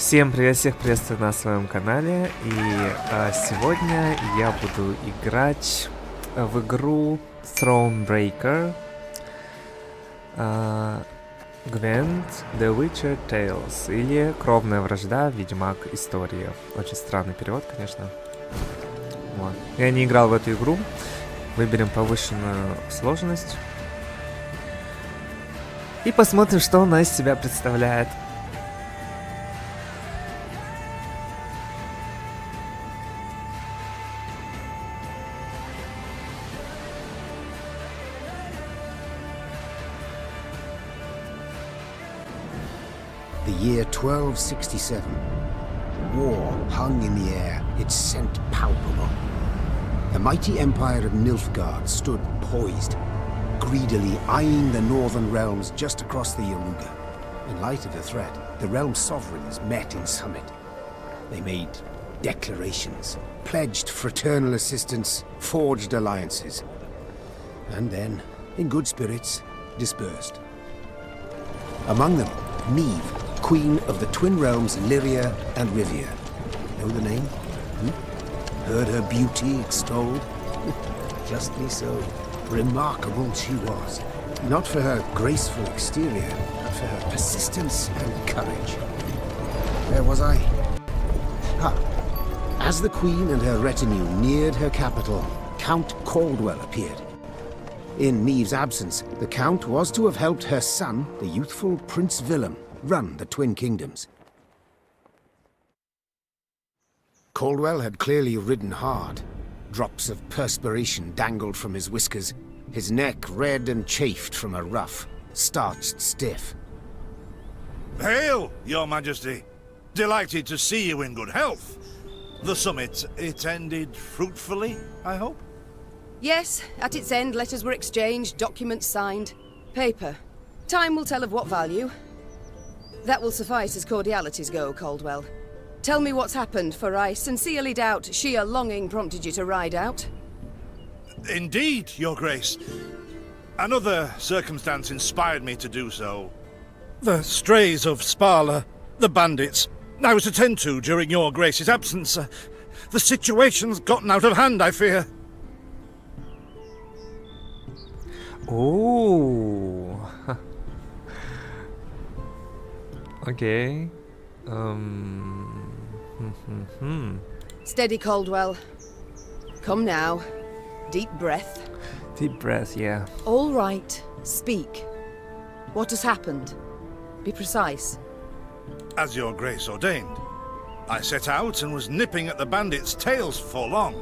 Всем привет, всех приветствую на своем канале. И сегодня я буду играть в игру Thronebreaker, Gwent The Witcher Tales, или Кровная, вражда, ведьмак, истории. Очень странный перевод, конечно. Вот. Я не играл в эту игру. Выберем повышенную сложность и посмотрим, что она из себя представляет. The year 1267. War hung in the air, its scent palpable. The mighty empire of Nilfgaard stood poised, greedily eyeing the northern realms just across the Yaruga. In light of the threat, the realm sovereigns met in summit. They made declarations, pledged fraternal assistance, forged alliances, and then, in good spirits, dispersed. Among them, Neve, Queen of the Twin Realms Lyria and Rivia. Know the name? Heard her beauty extolled? Justly so. Remarkable she was. Not for her graceful exterior, but for her persistence and courage. Where was I? As the Queen and her retinue neared her capital, Count Caldwell appeared. In Neve's absence, the Count was to have helped her son, the youthful Prince Willem, run the Twin Kingdoms. Caldwell had clearly ridden hard. Drops of perspiration dangled from his whiskers, his neck red and chafed from a ruff, starched stiff. Hail, Your Majesty! Delighted to see you in good health. The summit, it ended fruitfully, I hope? Yes, at its end letters were exchanged, documents signed. Paper. Time will tell of what value. That will suffice as cordialities go, Caldwell. Tell me what's happened, for I sincerely doubt sheer longing prompted you to ride out. Indeed, Your Grace. Another circumstance inspired me to do so. The strays of Spala, the bandits, I was to tend to during Your Grace's absence. The situation's gotten out of hand, I fear. Oh. Okay. Steady, Caldwell. Come now. Deep breath. Deep breath, yeah. All right. Speak. What has happened? Be precise. As Your Grace ordained, I set out and was nipping at the bandits' tails for long.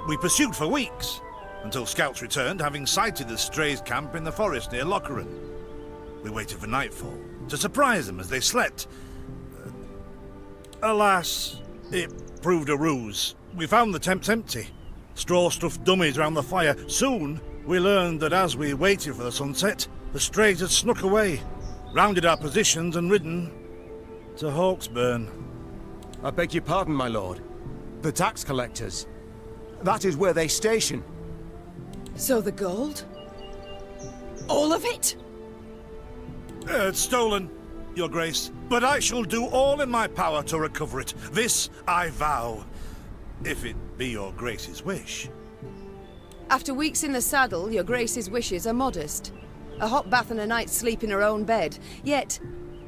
We pursued for weeks, until scouts returned, having sighted the strays' camp in the forest near Locheren. We waited for nightfall to surprise them as they slept. Alas, it proved a ruse. We found the tents empty, straw-stuffed dummies round the fire. Soon, we learned that as we waited for the sunset, the strays had snuck away, rounded our positions and ridden to Hawksburn. I beg your pardon, my lord. The tax collectors. That is where they station. So the gold? All of it? It's stolen, Your Grace, but I shall do all in my power to recover it. This I vow, if it be Your Grace's wish. After weeks in the saddle, Your Grace's wishes are modest. A hot bath and a night's sleep in her own bed. Yet,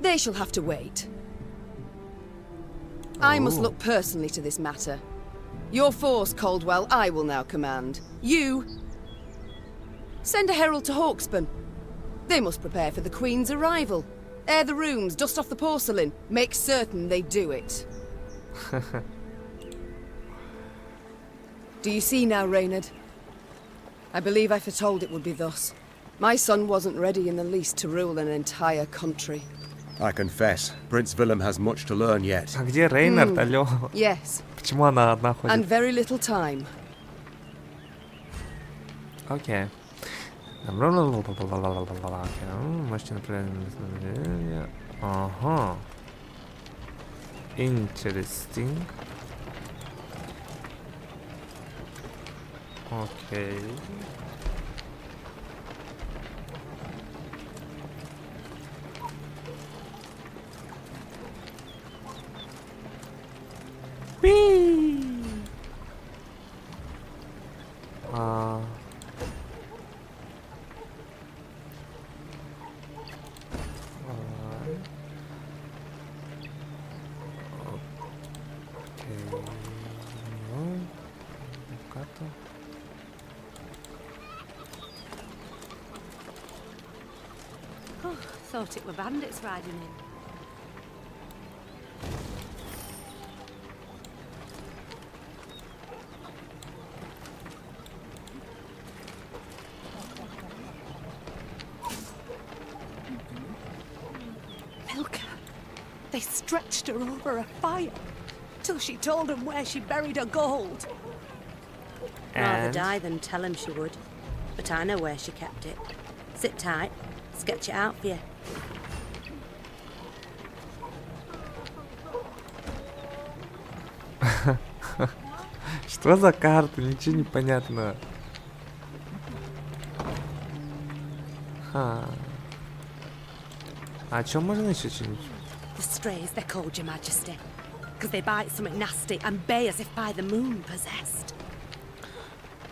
they shall have to wait. I must look personally to this matter. Your force, Caldwell, I will now command. You... send a herald to Hawksburn. They must prepare for the Queen's arrival. Air the rooms, dust off the porcelain. Make certain they do it. Do you see now, Reynard? I believe I foretold it would be thus. My son wasn't ready in the least to rule an entire country. I confess, Prince Willem has much to learn yet. А где Рейнард, алло? Yes. Почему она одна ходит? And very little time. Окей. Можете направить. Ага. Interesting. Окей. Oh, thought it were bandits riding in. They stretched her over a fire till she told them where she buried her gold. And Rather die than tell him she would. But I know where she kept it. Sit tight, sketch it out for you. Что за карта? Ничего не понятно. А о чем можно еще что-нибудь? The strays, they're called, Your Majesty, because they bite something nasty and bay as if by the moon possessed.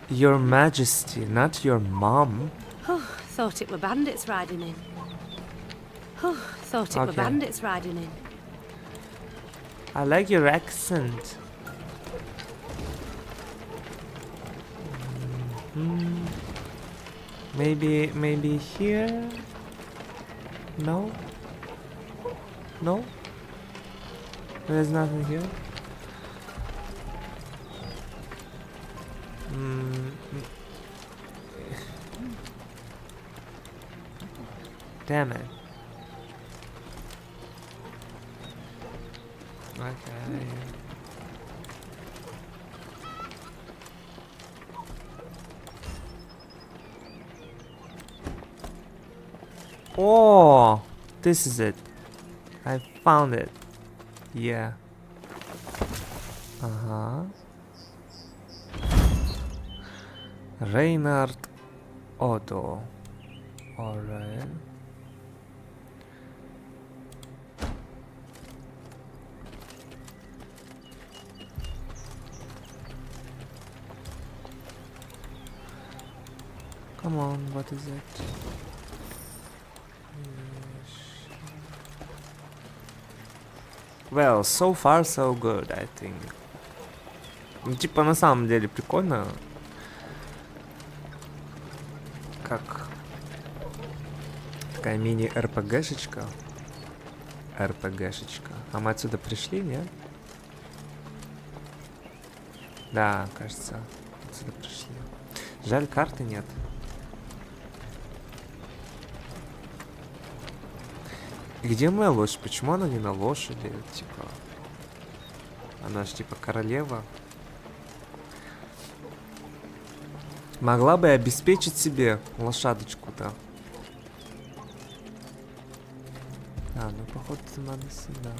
Your Majesty, not your mom. Oh, thought it were bandits riding in. Oh, thought it were bandits riding in. I like your accent. Maybe here? No? No? There's nothing here? Damn it. Okay. Oh, this is it. I found it. Yeah. Reynard Otto. Alright. Come on, what is it? Well, so far so good, I think. Ну, типа, на самом деле прикольно. Как такая мини-РПГшечка. РПГшечка. А мы отсюда пришли, нет? Да, кажется, отсюда пришли. Жаль, карты нет. Где моя лошадь? Почему она не на лошади? Типа, она же типа королева. Могла бы обеспечить себе лошадочку-то. А, ну походу надо сюда.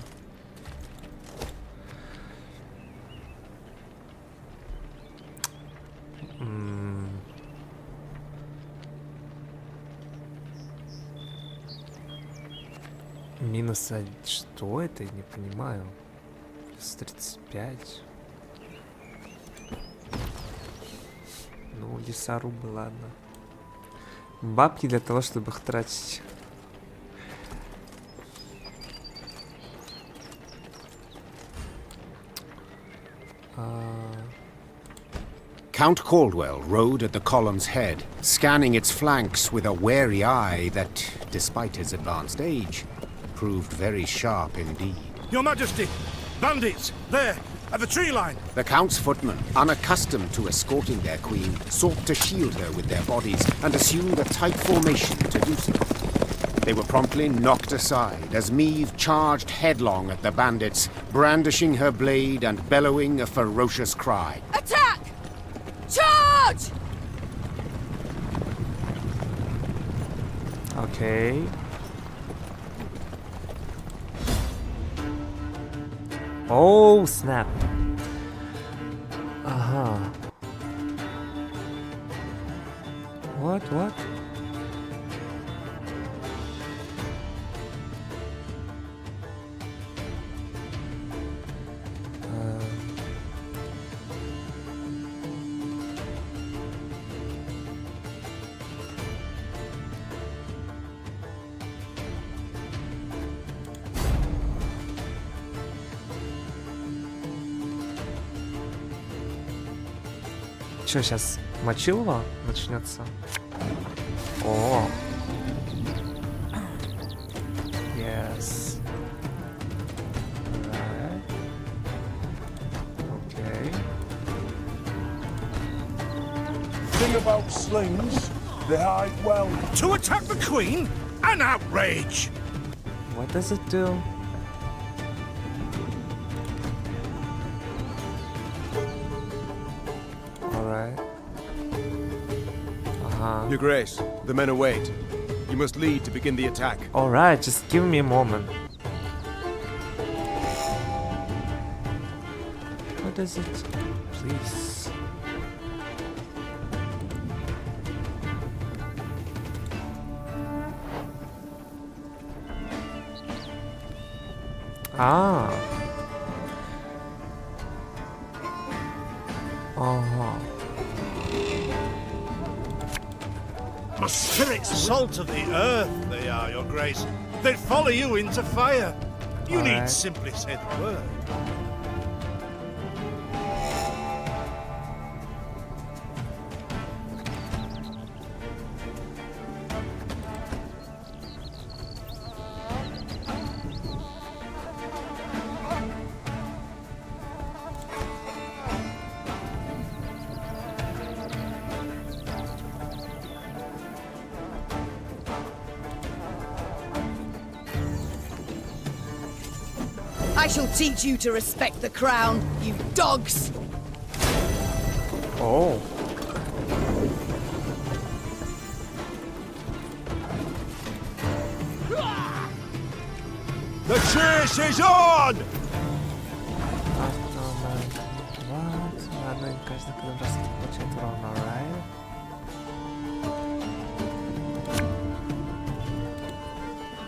Минус 1. Что это? Я не понимаю. Плюс 35. Ну, лесорубы, ладно. Бабки для того, чтобы их тратить. Count Caldwell rode at the column's head, scanning its flanks with a wary eye that, despite his advanced age, proved very sharp indeed. Your Majesty! Bandits! There! At the tree line! The Count's footmen, unaccustomed to escorting their queen, sought to shield her with their bodies and assumed a tight formation to do so. They were promptly knocked aside as Meve charged headlong at the bandits, brandishing her blade and bellowing a ferocious cry. Attack! Charge! Okay. Oh, snap. What? что, сейчас мочилово начнется? О! Yes. Right. Okay. Thing about slings, they hide well. To attack the Queen? An outrage! What does it do? Alright. Your Grace, the men await. You must lead to begin the attack. Alright, just give me a moment. What does it... Please. Ah. Uh-huh. The spirits, salt of the earth, they are, Your Grace. They'd follow you into fire. You All need right. simply say the word. I shall teach you to respect the crown, you dogs! Oh. The chase is on! Ладно, каждый раз получает урон, alright.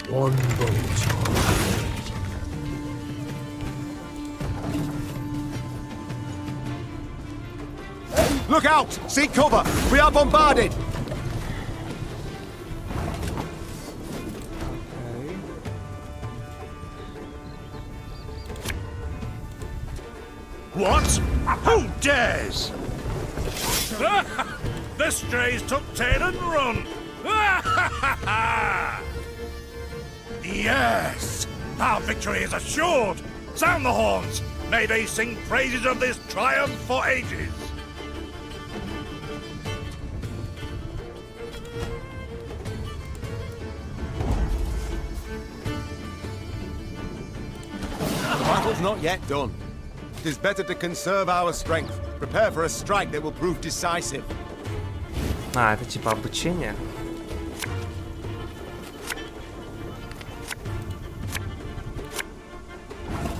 One bolt. Look out! Seek cover! We are bombarded! Okay. What? Who dares? The strays took tail and run. Yes! Our victory is assured! Sound the horns! May they sing praises of this triumph for ages! The battle's not yet done. It is better to conserve our strength. Prepare for a strike that will prove decisive. А, это типа обучение?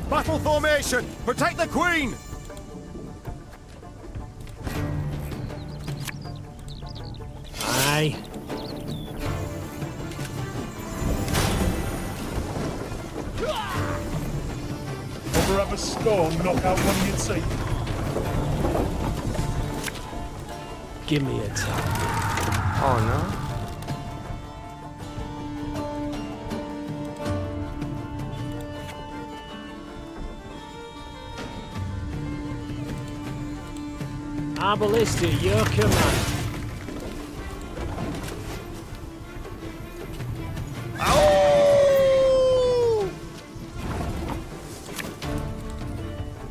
Battle formation! Protect the Queen! Aye. Ever have a stone knock out one of your teeth? Give me a tap. Oh, no. Ballista, your command.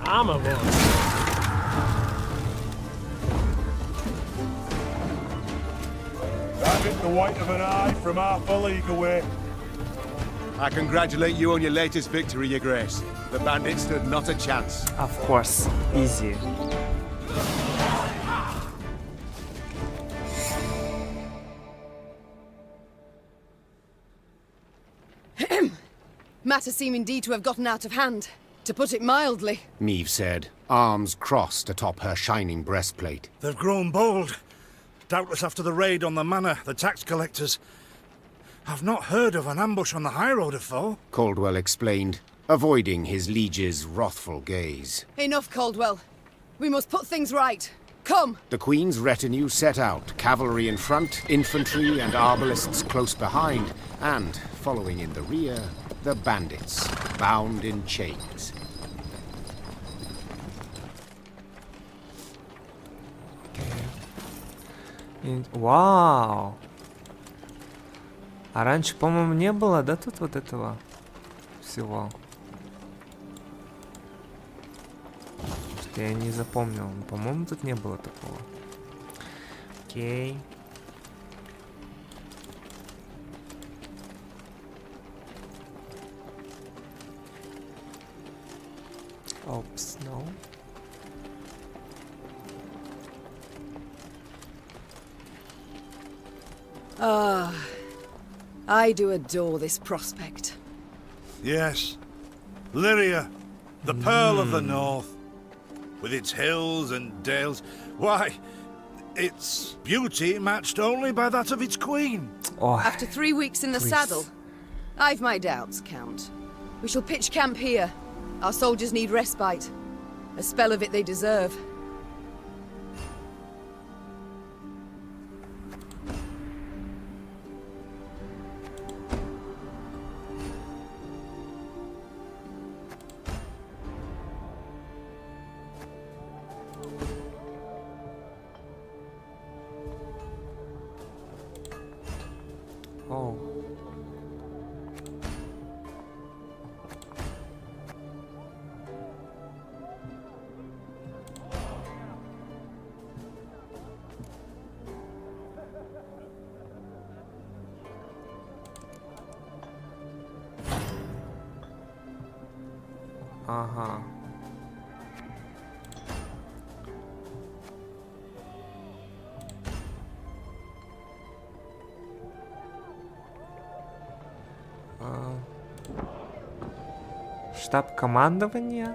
I'm a one. I've hit the white of an eye from half a league away. I congratulate you on your latest victory, Your Grace. The bandits stood not a chance. Of course, easy. Matters seem indeed to have gotten out of hand, to put it mildly. Meve said, arms crossed atop her shining breastplate. They've grown bold. Doubtless after the raid on the manor, the tax collectors. I've not heard of an ambush on the high road afore. Caldwell explained, avoiding his liege's wrathful gaze. Enough, Caldwell. We must put things right. Come! The Queen's retinue set out, cavalry in front, infantry and arbalists close behind, and, following in the rear, the bandits, bound in chains. Okay. Вау! А раньше, по-моему, не было, да, тут вот этого всего? Что я не запомнил. По-моему, тут не было такого. Окей. Опс, no. Ah, I do adore this prospect. Yes. Lyria, the pearl of the north. With its hills and dales. Why, its beauty matched only by that of its queen. Oh, After 3 weeks in the please. saddle, I've my doubts, Count. We shall pitch camp here. Our soldiers need respite. A spell of it they deserve. Oh. Ага. Штаб командования.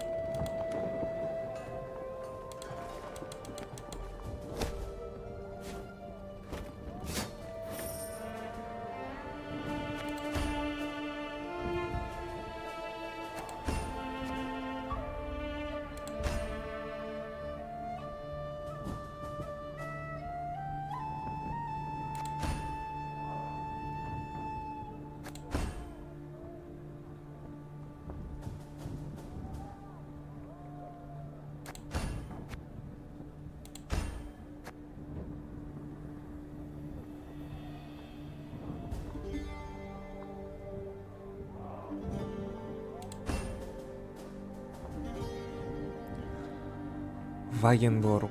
Вагенбург.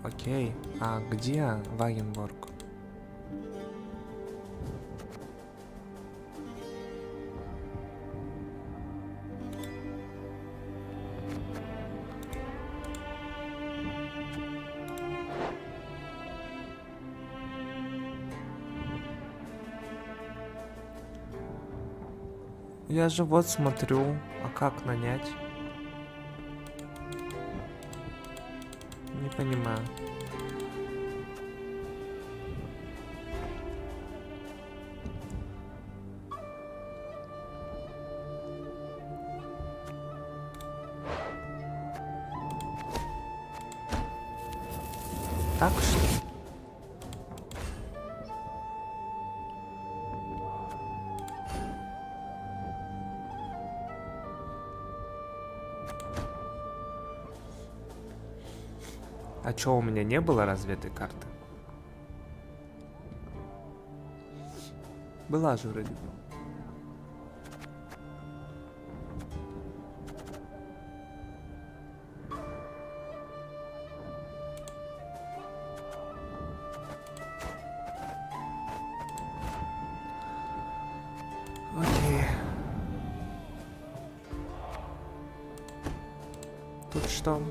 Окей. А где Вагенбург? Я же вот смотрю, а как нанять? Не понимаю. Так что ли? А чё, у меня не было разве этой карты? Была же вроде бы. Окей. Тут что?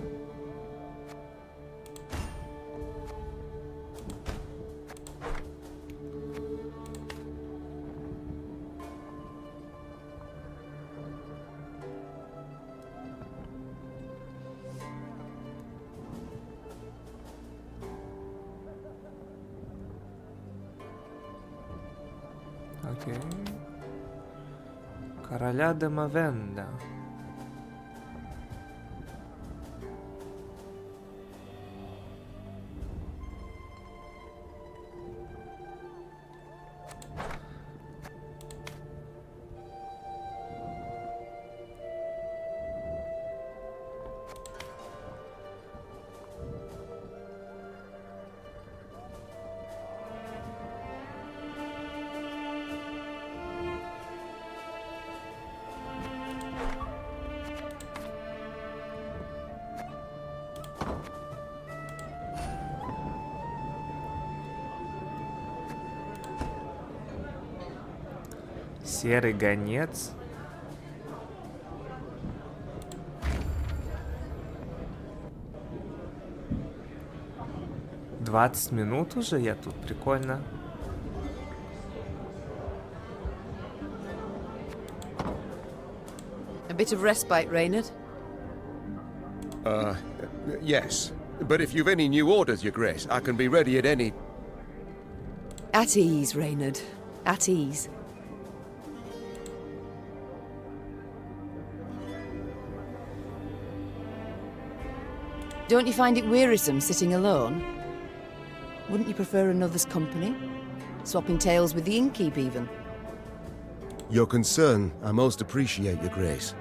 Окей. Короля Демовенда. Серый гонец. «20 минут уже я тут, прикольно. A bit of respite, Reynard. Yes. But if you've any new orders, Your Grace, I can be ready at any... At ease, Reynard. At ease. Don't you find it wearisome sitting alone? Wouldn't you prefer another's company? Swapping tales with the innkeep, even? Your concern, I most appreciate, Your Grace.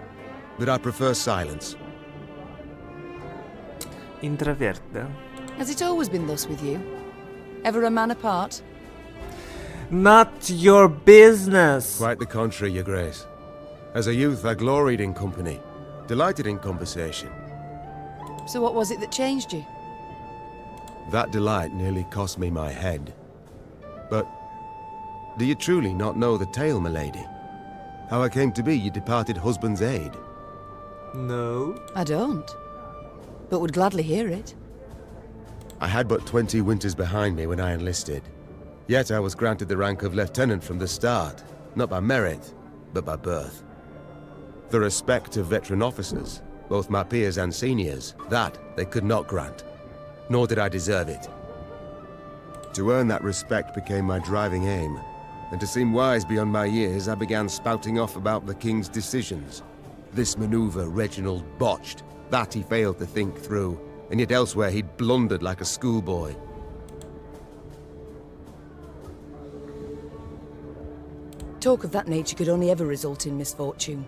But I prefer silence. Интроверт, да? Has it always been thus with you? Ever a man apart? Not your business! Quite the contrary, Your Grace. As a youth, I gloried in company, delighted in conversation. So what was it that changed you? That delight nearly cost me my head. But do you truly not know the tale, milady? How I came to be your departed husband's aide? No. I don't. But would gladly hear it. I had but 20 winters behind me when I enlisted. Yet I was granted the rank of lieutenant from the start, not by merit, but by birth. The respect of veteran officers, both my peers and seniors, that they could not grant. Nor did I deserve it. To earn that respect became my driving aim, and to seem wise beyond my years, I began spouting off about the king's decisions. This maneuver Reginald botched, that he failed to think through, and yet elsewhere he'd blundered like a schoolboy. Talk of that nature could only ever result in misfortune.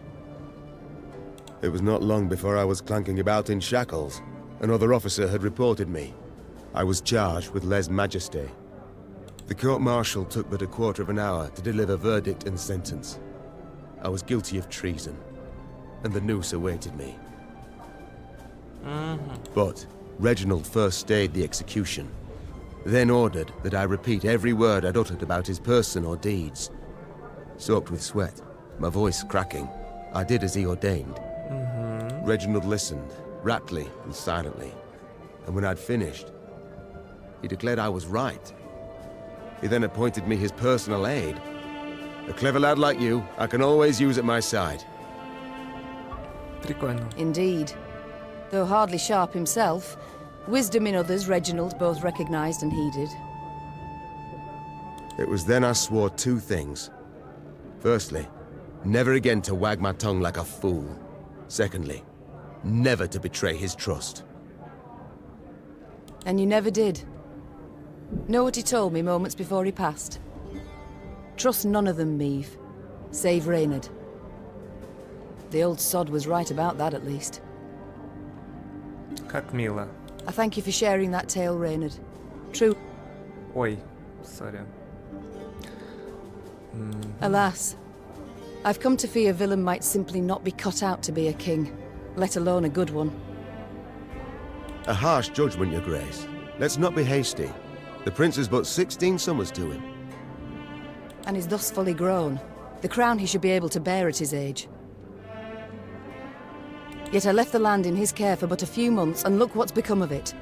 It was not long before I was clanking about in shackles. Another officer had reported me. I was charged with lèse-majesté. The court-martial took but a quarter of an hour to deliver verdict and sentence. I was guilty of treason, and the noose awaited me. But Reginald first stayed the execution, then ordered that I repeat every word I'd uttered about his person or deeds. Soaked with sweat, my voice cracking, I did as he ordained. Reginald listened, raptly and silently, and when I'd finished, he declared I was right. He then appointed me his personal aide. A clever lad like you, I can always use at my side. Прикольно. Indeed. Though hardly sharp himself, wisdom in others Reginald both recognized and heeded. It was then I swore two things. Firstly, never again to wag my tongue like a fool. Secondly, never to betray his trust. And you never did. Know what he told me moments before he passed? Trust none of them, Meave. Save Reynard. The old sod was right about that, at least. Как мило. I thank you for sharing that tale, Reynard. True. Ой, сори. Alas, I've come to fear Willem might simply not be cut out to be a king, let alone a good one. A harsh judgment, Your Grace. Let's not be hasty. The prince is but 16 summers to him. And is thus fully grown. The crown he should be able to bear at his age. Yet I left the land in his care for but a few months, and look what's become of it.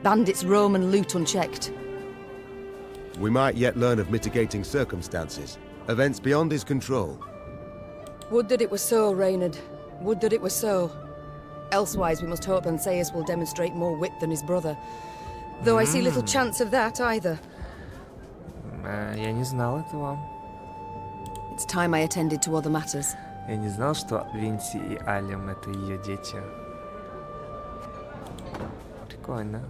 Bandits roam and loot unchecked. We might yet learn of mitigating circumstances, events beyond his control. Would that it were so, Reynard. Would that it were so. Elsewise we must hope Ansaeus will demonstrate more wit than his brother. Though I see little chance of that either. Я не знал этого. It's time I attended to other matters. Я не знал, что Винси и Алем это ее дети. Прикольно.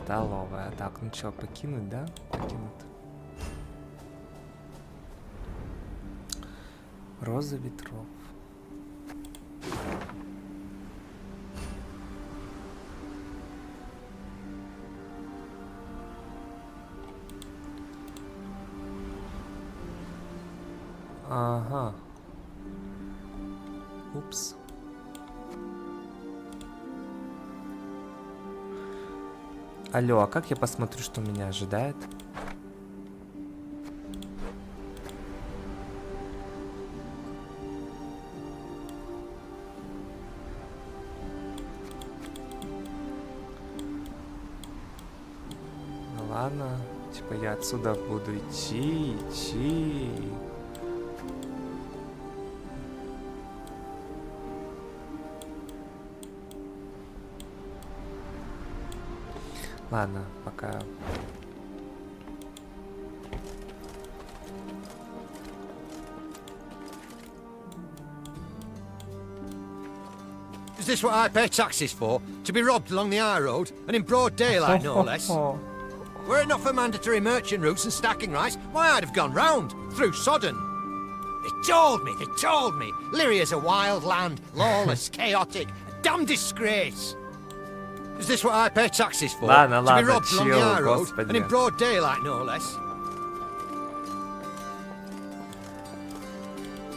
Столовая. Так, ну что, покинуть, да? Покинуть. Роза ветров. Ага. Упс. Алло, а как я посмотрю, что меня ожидает? Ладно, типа я отсюда буду идти. Ладно, пока. Is this what I pay taxes for? To be robbed along the high road and in broad daylight, no less? Were it not for mandatory merchant routes and stacking rights, why I'd have gone round, through Sodden. They told me, Lyria's a wild land, lawless, chaotic, a damn disgrace. Is this what I pay taxes for? Ладно, to be robbed along the high chill, road господи. and in broad daylight, no less?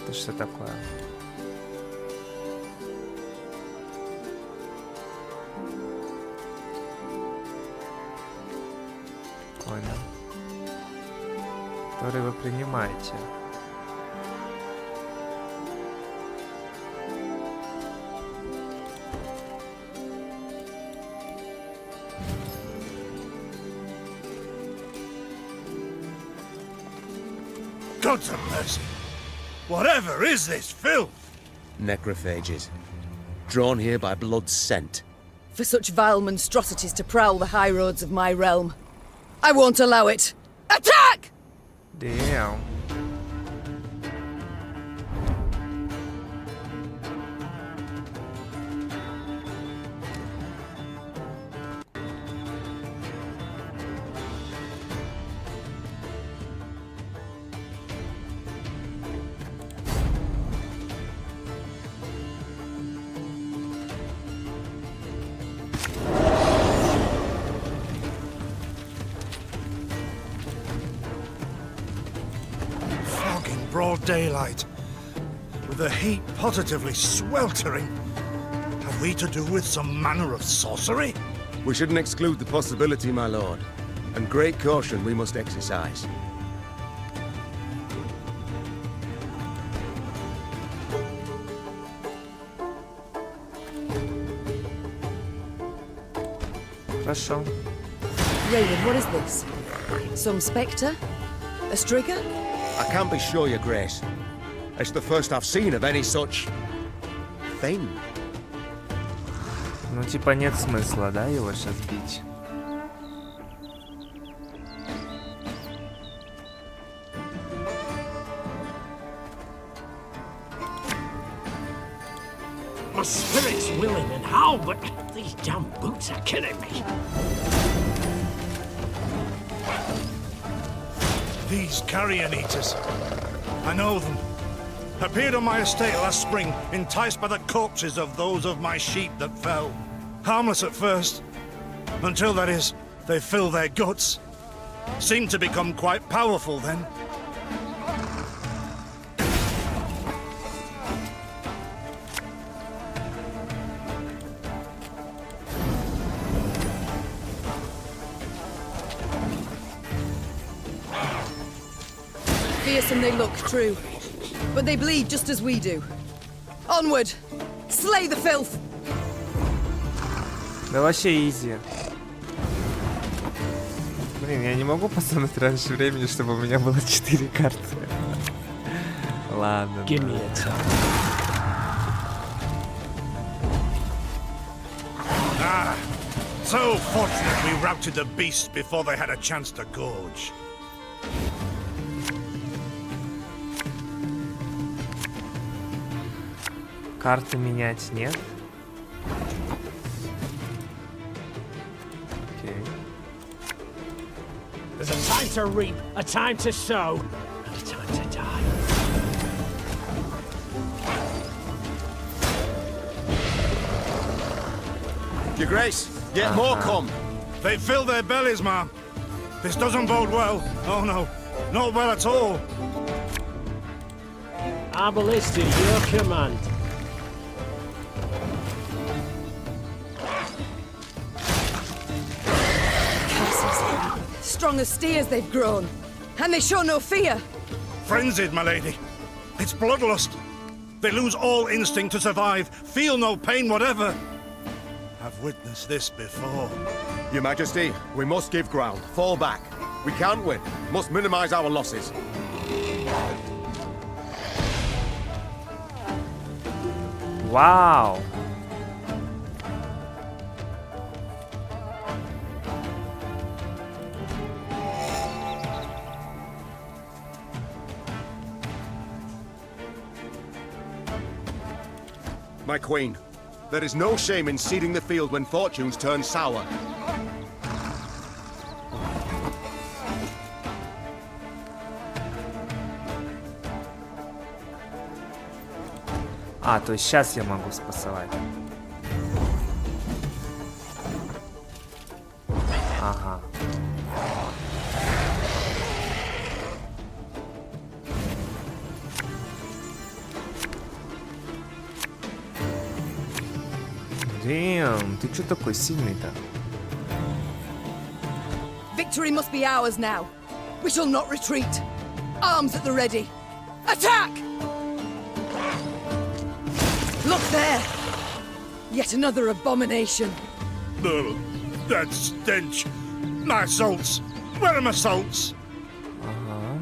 Это что такое? Понял. Который вы принимаете. Gods have mercy. Whatever is this filth? Necrophages. Drawn here by blood's scent. For such vile monstrosities to prowl the high roads of my realm, I won't allow it. Attack! Damn. Broad daylight, with the heat positively sweltering. Have we to do with some manner of sorcery? We shouldn't exclude the possibility, my lord. And great caution we must exercise. Хорошо. Raymond, what is this? Some spectre? A strigger? I can't be sure, your grace. It's the first I've seen of any such... thing. Ну, типа, нет смысла, да, его сейчас бить? My spirit's willing and how, but these damn boots are killing me. These carrion eaters. I know them. Appeared on my estate last spring, enticed by the corpses of those of my sheep that fell. Harmless at first. Until, that is, they fill their guts. Seemed to become quite powerful then. Fearsome they look, true. But they bleed just as we do. Onward! Slay the filth! Да вообще изи. Блин, я не могу посмотреть раньше времени, чтобы у меня было 4 карты. Ладно. Give me a time. So fortunate we routed the beasts before they had a chance to gorge. Карты менять нет. Окей. There's a time to reap, a time to sow, and a time to die. Your grace, yet more come. They fill their bellies, ma'am. This doesn't bode well. Oh no, not well at all. I will listen to your command. Strong as steers they've grown. And they show no fear. Frenzied, my lady. It's bloodlust. They lose all instinct to survive, feel no pain whatever. I've witnessed this before. Your Majesty, we must give ground. Fall back. We can't win. Must minimize our losses. Вау! My queen, there is no shame in ceding the field when fortunes turn sour. А, то есть сейчас я могу спасовать. Ага. Дэм, ты чё такой сильный-то? Victory must be ours now. We shall not retreat. Arms at the ready. Attack! Look there! Yet another abomination. Ugh, that stench. My salts. Where are my salts? Ага.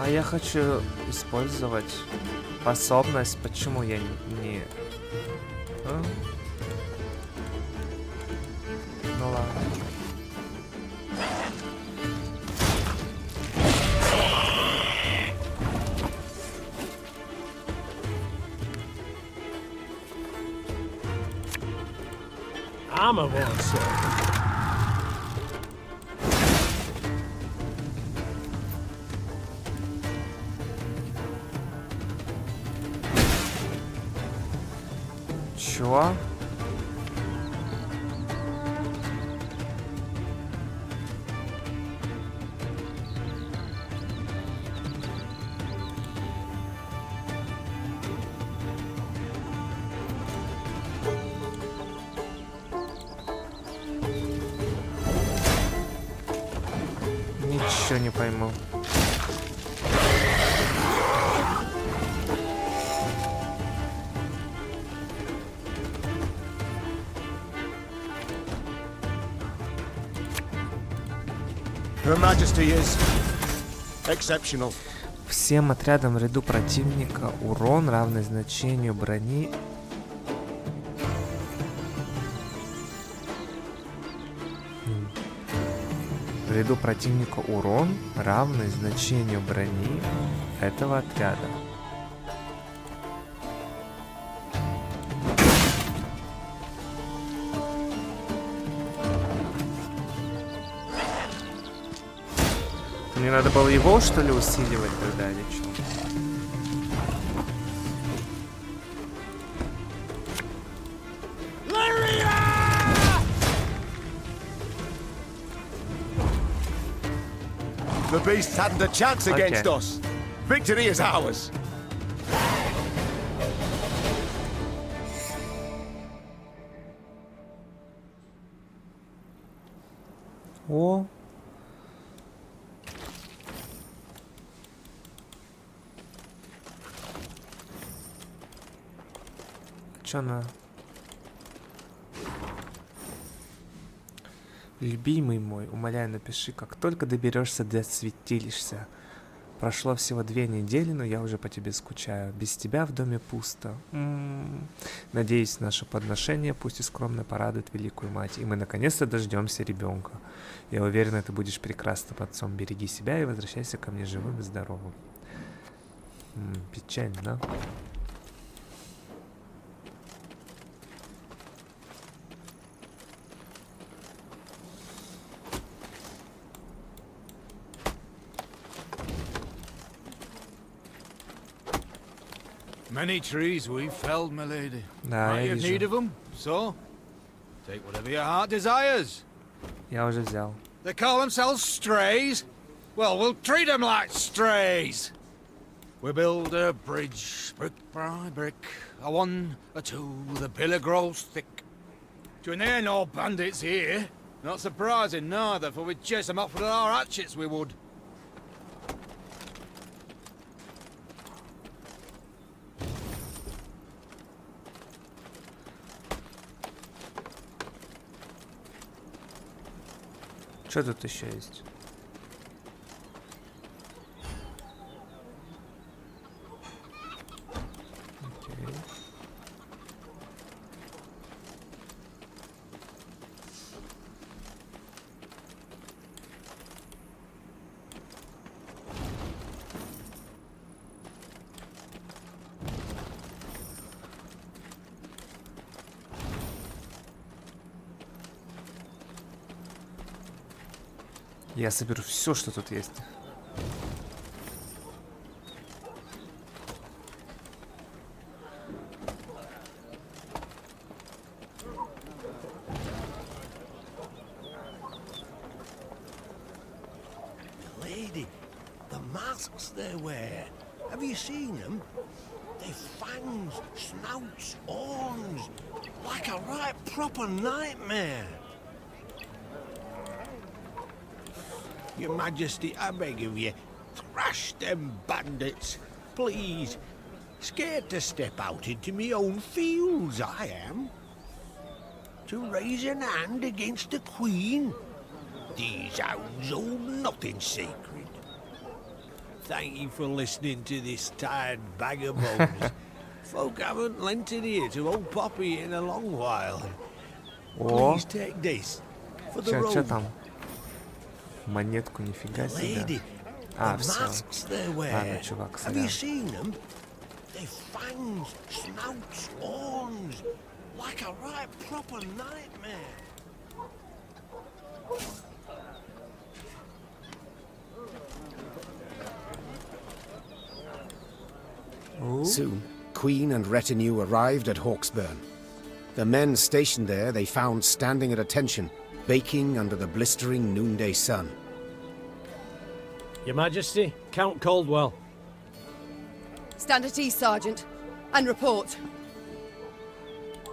А я хочу использовать способность. Почему я не... А? Ну ладно. I'm a one, sir. Чё? Ничего не пойму. Her Majesty is exceptional. Всем отрядам в ряду противника урон, равный значению брони. В ряду противника урон, равный значению брони этого отряда. Мне надо было его, что ли, усиливать тогда или что? The beast hadn't a chance against Okay. us. Victory is ours. О! Чё на... Любимый мой, умоляю, напиши, как только доберешься до святилища. Прошло всего 2 недели, но я уже по тебе скучаю. Без тебя в доме пусто. Надеюсь, наше подношение, пусть и скромно, порадует великую мать. И мы наконец-то дождемся ребенка. Я уверена, ты будешь прекрасным отцом. Береги себя и возвращайся ко мне живым и здоровым. Печально, да? Many trees we've felled, my lady. Да, Might я have need вижу. of them, so take whatever your heart desires. Я уже взял. They call themselves strays? Well, we'll treat them like strays. We build a bridge, brick by brick. A one, a two, the pillar grows thick. There ain't no bandits here. Not surprising neither, for we'd chase them off with our hatchets, we would. Что тут еще есть? Окей. Я соберу все, что тут есть. Lady, the masks they wear. Have you seen them? They've fangs, snouts, horns. Like a right proper nightmare. Your Majesty, I beg of you, thrash them bandits, please. Scared to step out into me own fields, I am. To raise an hand against the Queen? These hounds hold nothing sacred. Thank you for listening to this tired bag of bones. Folk haven't lent an ear to old Poppy in a long while. Please take this for the road. Монетку, нифига себе. А, все. Ладно, чувак, сорян. Soon, Queen and retinue arrived at Hawksburn. The men stationed there they found standing at attention, baking under the blistering noonday sun. Your Majesty, Count Caldwell. Stand at ease, Sergeant, and report.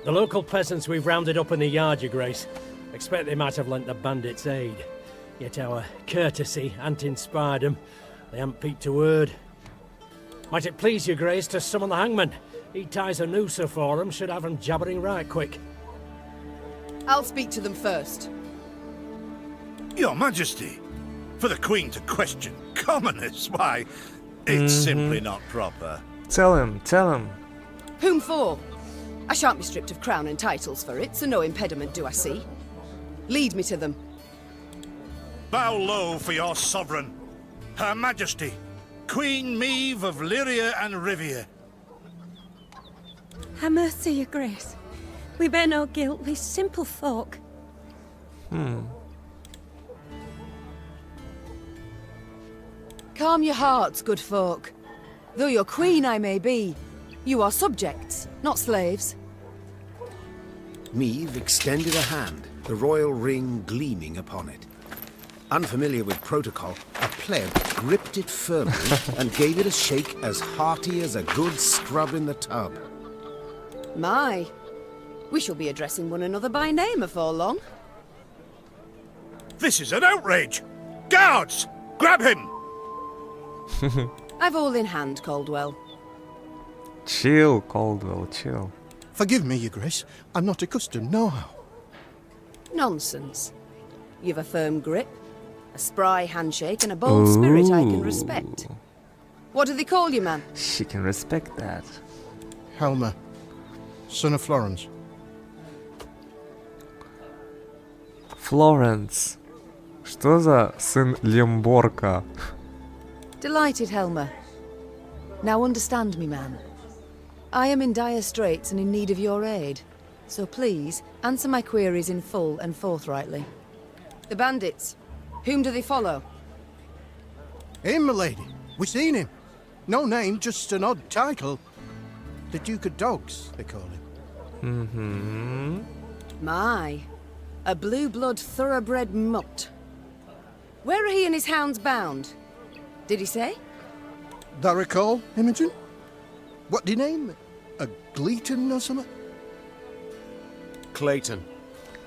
The local peasants we've rounded up in the yard, Your Grace. Expect they might have lent the bandits aid. Yet our courtesy hadn't inspired them. They haven't peeped a word. Might it please Your Grace to summon the hangman? He ties a noose for them, should have them jabbering right quick. I'll speak to them first. Your Majesty, for the Queen to question commoners, why, it's simply not proper. Tell him, tell him. Whom for? I shan't be stripped of crown and titles for it, so no impediment do I see. Lead me to them. Bow low for your sovereign, Her Majesty, Queen Meve of Lyria and Rivia. Have mercy, Your Grace. We bear no guilt, we simple folk. Calm your hearts, good folk. Though your queen I may be, you are subjects, not slaves. Meve extended a hand, the royal ring gleaming upon it. Unfamiliar with protocol, a pleb gripped it firmly and gave it a shake as hearty as a good scrub in the tub. My, we shall be addressing one another by name afore long. This is an outrage! Guards! Grab him! I've all in hand, Caldwell. Chill, Caldwell, chill. Forgive me, Your Grace. I'm not accustomed, no how. Nonsense. You've a firm grip, a spry handshake, and a bold spirit I can respect. What do they call you, man? She can respect that. Helmer, son of Florence. Florence. Что за сын Лемборка? Delighted, Helmer. Now understand me, man. I am in dire straits and in need of your aid. So please, answer my queries in full and forthrightly. The bandits. Whom do they follow? Him, my lady. We seen him. No name, just an odd title. The Duke of Dogs, they call him. My. A blue-blood thoroughbred mutt. Where are he and his hounds bound? Did he say? That recall, Imogen? What do you name? A Gleeton or something? Clayton.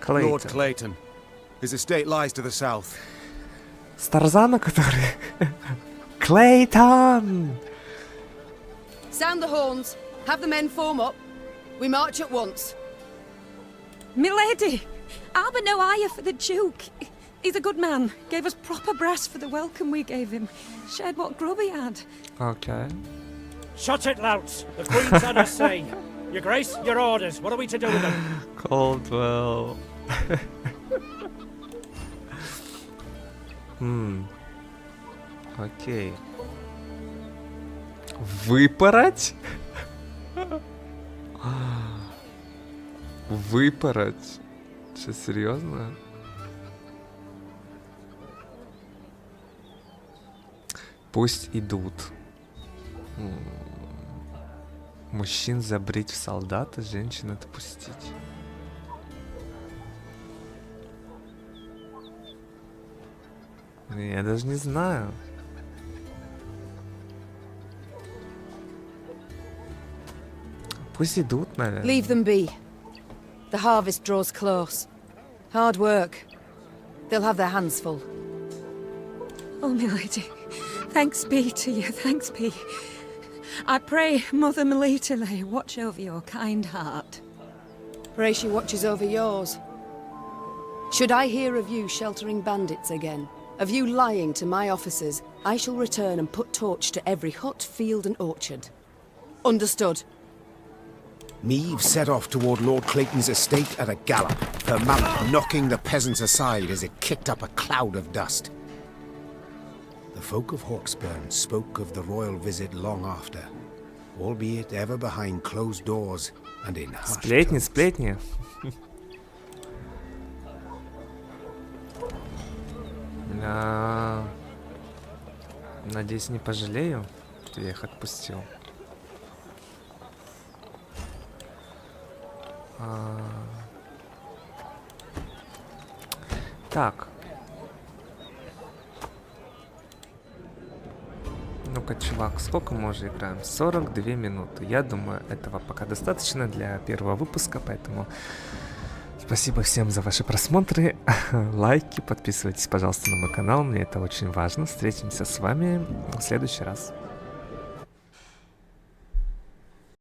Клейтон. Lord Clayton. His estate lies to the south. С Тарзана, который... Клейтон! Sound the horns. Have the men form up. We march at once. Milady! Harbour no ire for the Duke. He's a good man. Gave us proper brass for the welcome we gave him. Shared what grub he had. Okay. Shut it, louts. The Queen's had her say. Your Grace, your orders. What are we to do with them? Coldwell. Окей. Выпороть? Выпороть? Что, серьезно? Пусть идут. Мужчин забрить в солдата, женщин отпустить. Я даже не знаю. Пусть идут, наверное. Leave them be. The harvest draws close. Hard work. They'll have their hands full. Oh, milady, thanks be to you, thanks be. I pray Mother Melitele watch over your kind heart. Pray she watches over yours. Should I hear of you sheltering bandits again, of you lying to my officers, I shall return and put torch to every hut, field and orchard. Understood. Meve set off toward Lord Clayton's estate at a gallop, her mount knocking the peasants aside as it kicked up a cloud of dust. The folk of Hawksburn spoke of the royal visit long after, albeit ever behind closed doors and in hushed Сплетни, tones. сплетни. Надеюсь, не пожалею, что я их отпустил. Так. Ну-ка, чувак, сколько мы уже играем? 42 минуты. Я думаю, этого пока достаточно для первого выпуска, поэтому спасибо всем за ваши просмотры, лайки, подписывайтесь, пожалуйста, на мой канал, мне это очень важно. Встретимся с вами в следующий раз.